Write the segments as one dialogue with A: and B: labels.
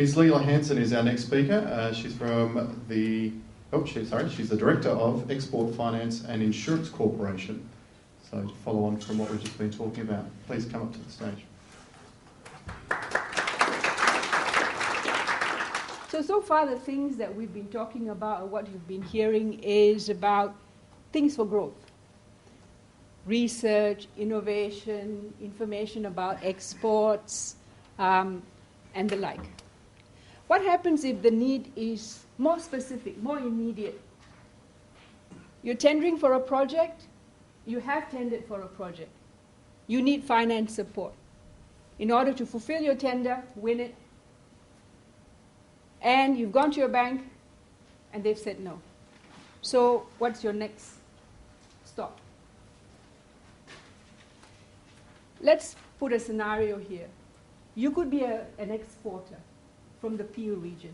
A: Ms. Leela Hanson is our next speaker. She's from she's the Director of Export Finance and Insurance Corporation. So to follow on from what we've just been talking about, please come up to the stage.
B: So far the things that we've been talking about, or what you've been hearing, is about things for growth. Research, innovation, information about exports, and the like. What happens if the need is more specific, more immediate? You're tendering for a project, you have tendered for a project. You need finance support in order to fulfill your tender, win it, and you've gone to your bank and they've said no. So what's your next stop? Let's put a scenario here. You could be an exporter from the Peel region,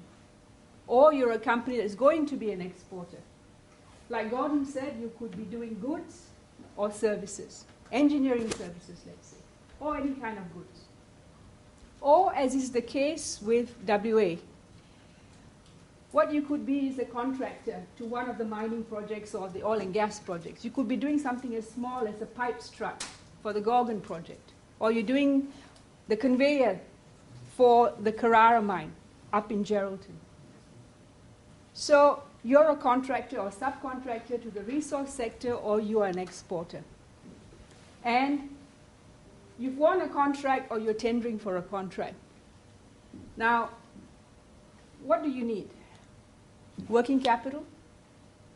B: or you're a company that's going to be an exporter. Like Gordon said, you could be doing goods or services, engineering services, let's say, or any kind of goods. Or, as is the case with WA, what you could be is a contractor to one of the mining projects or the oil and gas projects. You could be doing something as small as a pipe strut for the Gorgon project, or you're doing the conveyor for the Carrara mine up in Geraldton. So you're a contractor or subcontractor to the resource sector, or you are an exporter. And you've won a contract or you're tendering for a contract. Now, what do you need? Working capital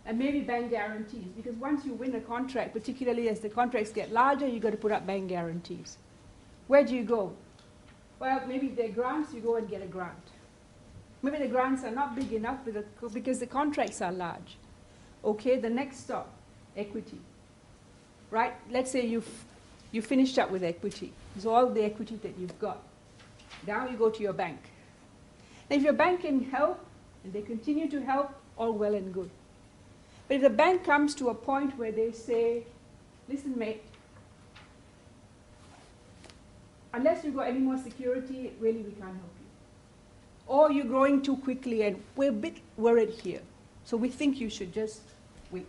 B: and maybe bank guarantees, because once you win a contract, particularly as the contracts get larger, you've got to put up bank guarantees. Where do you go? Well, maybe if there are grants, you go and get a grant. Maybe the grants are not big enough because the contracts are large. Okay, the next stop, equity. Right? Let's say you finished up with equity. It's all the equity that you've got. Now you go to your bank. And if your bank can help, and they continue to help, all well and good. But if the bank comes to a point where they say, listen, mate, unless you've got any more security, really we can't help you. Or you're growing too quickly and we're a bit worried here. So we think you should just wait.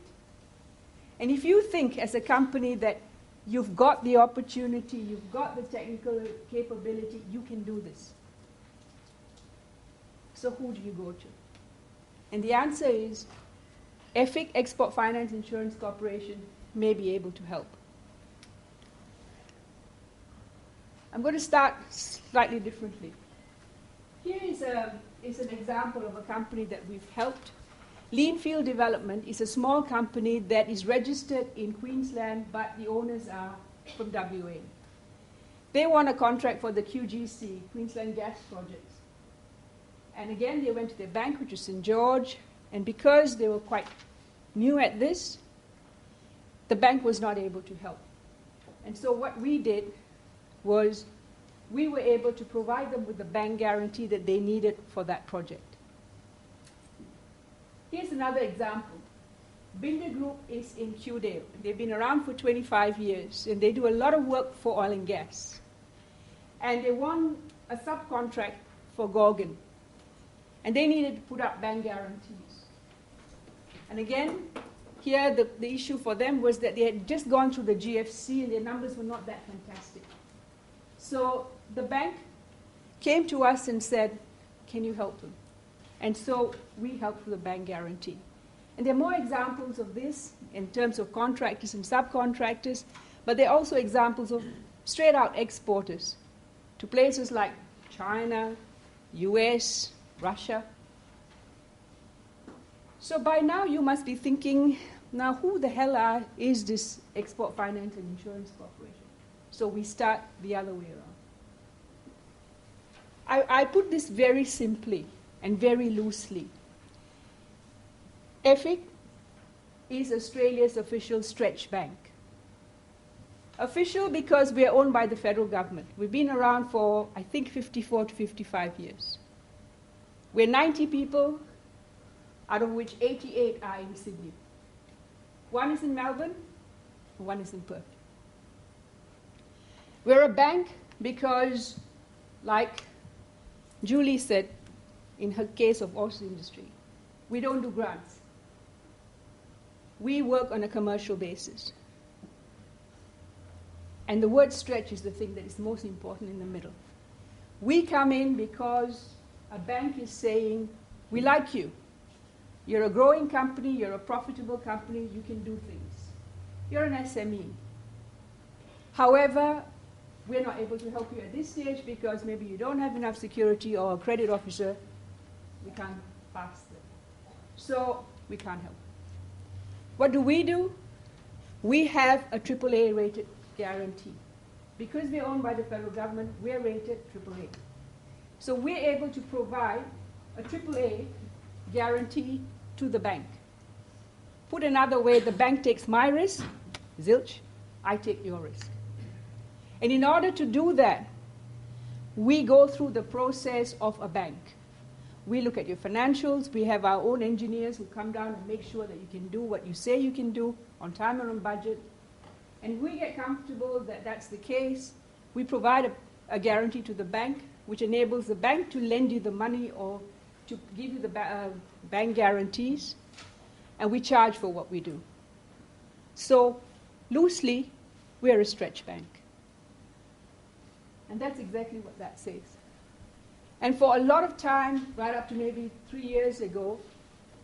B: And if you think as a company that you've got the opportunity, you've got the technical capability, you can do this. So who do you go to? And the answer is EFIC, Export Finance Insurance Corporation, may be able to help. I'm going to start slightly differently. Here is an example of a company that we've helped. Leanfield Development is a small company that is registered in Queensland, but the owners are from WA. They won a contract for the QGC, Queensland Gas Projects. And again, they went to their bank, which is St. George, and because they were quite new at this, the bank was not able to help. And so what we did was we were able to provide them with the bank guarantee that they needed for that project. Here's another example. Binder Group is in Kewdale. They've been around for 25 years, and they do a lot of work for oil and gas. And they won a subcontract for Gorgon. And they needed to put up bank guarantees. And again, here the issue for them was that they had just gone through the GFC and their numbers were not that fantastic. So the bank came to us and said, can you help them? And so we helped with the bank guarantee. And there are more examples of this in terms of contractors and subcontractors, but there are also examples of straight-out exporters to places like China, US, Russia. So by now you must be thinking, now who the hell is this Export Finance and Insurance Corporation? So we start the other way around. I put this very simply and very loosely. EFIC is Australia's official stretch bank. Official because we are owned by the federal government. We've been around for, I think, 54 to 55 years. We're 90 people, out of which 88 are in Sydney. One is in Melbourne, one is in Perth. We're a bank because, like Julie said, in her case of oyster industry, we don't do grants. We work on a commercial basis. And the word stretch is the thing that is most important in the middle. We come in because a bank is saying, we like you. You're a growing company, you're a profitable company, you can do things. You're an SME. However, we're not able to help you at this stage because maybe you don't have enough security or a credit officer. We can't pass them. So we can't help. What do? We have a AAA rated guarantee. Because we're owned by the federal government, we're rated AAA. So we're able to provide a AAA guarantee to the bank. Put another way, the bank takes my risk, zilch, I take your risk. And in order to do that, we go through the process of a bank. We look at your financials, we have our own engineers who come down and make sure that you can do what you say you can do on time and on budget. And if we get comfortable that that's the case, we provide a guarantee to the bank, which enables the bank to lend you the money or to give you the bank guarantees, and we charge for what we do. So, loosely, we're a stretch bank. And that's exactly what that says. And for a lot of time, right up to maybe 3 years ago,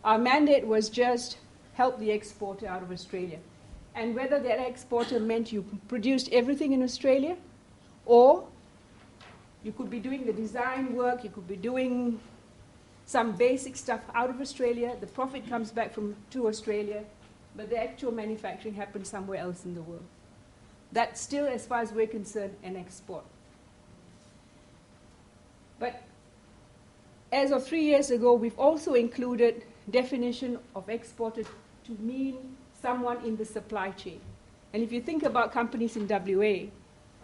B: our mandate was just help the exporter out of Australia. And whether that exporter meant you produced everything in Australia, or you could be doing the design work, you could be doing some basic stuff out of Australia, the profit comes back to Australia, but the actual manufacturing happens somewhere else in the world. That's still, as far as we're concerned, an export. But as of 3 years ago, we've also included definition of exporter to mean someone in the supply chain. And if you think about companies in WA,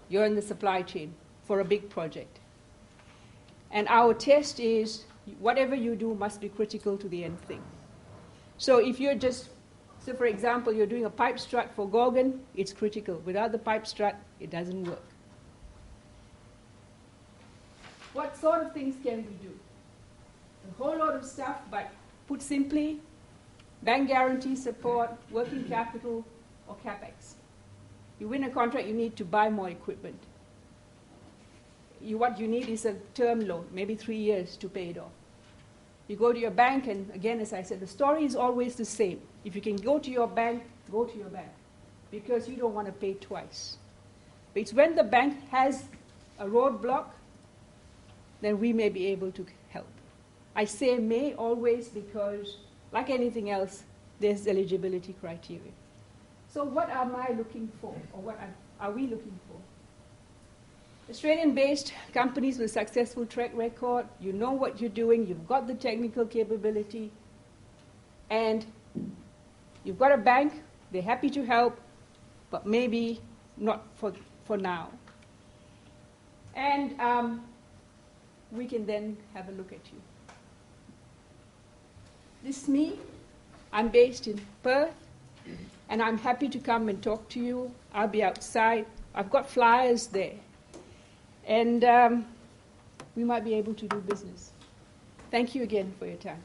B: you're in the supply chain for a big project. And our test is whatever you do must be critical to the end thing. So if you're just, so for example, you're doing a pipe strut for Gorgon, it's critical. Without the pipe strut, it doesn't work. What sort of things can we do? A whole lot of stuff, but put simply, bank guarantee support, working capital, or CapEx. You win a contract, you need to buy more equipment. What you need is a term loan, maybe 3 years to pay it off. You go to your bank, and again, as I said, the story is always the same. If you can go to your bank, go to your bank, because you don't want to pay twice. But it's when the bank has a roadblock, then we may be able to help. I say may always because, like anything else, there's eligibility criteria. So what am I looking for, or what are we looking for? Australian-based companies with a successful track record, you know what you're doing, you've got the technical capability, and you've got a bank, they're happy to help, but maybe not for now. And we can then have a look at you. This is me. I'm based in Perth, and I'm happy to come and talk to you. I'll be outside. I've got flyers there. And we might be able to do business. Thank you again for your time.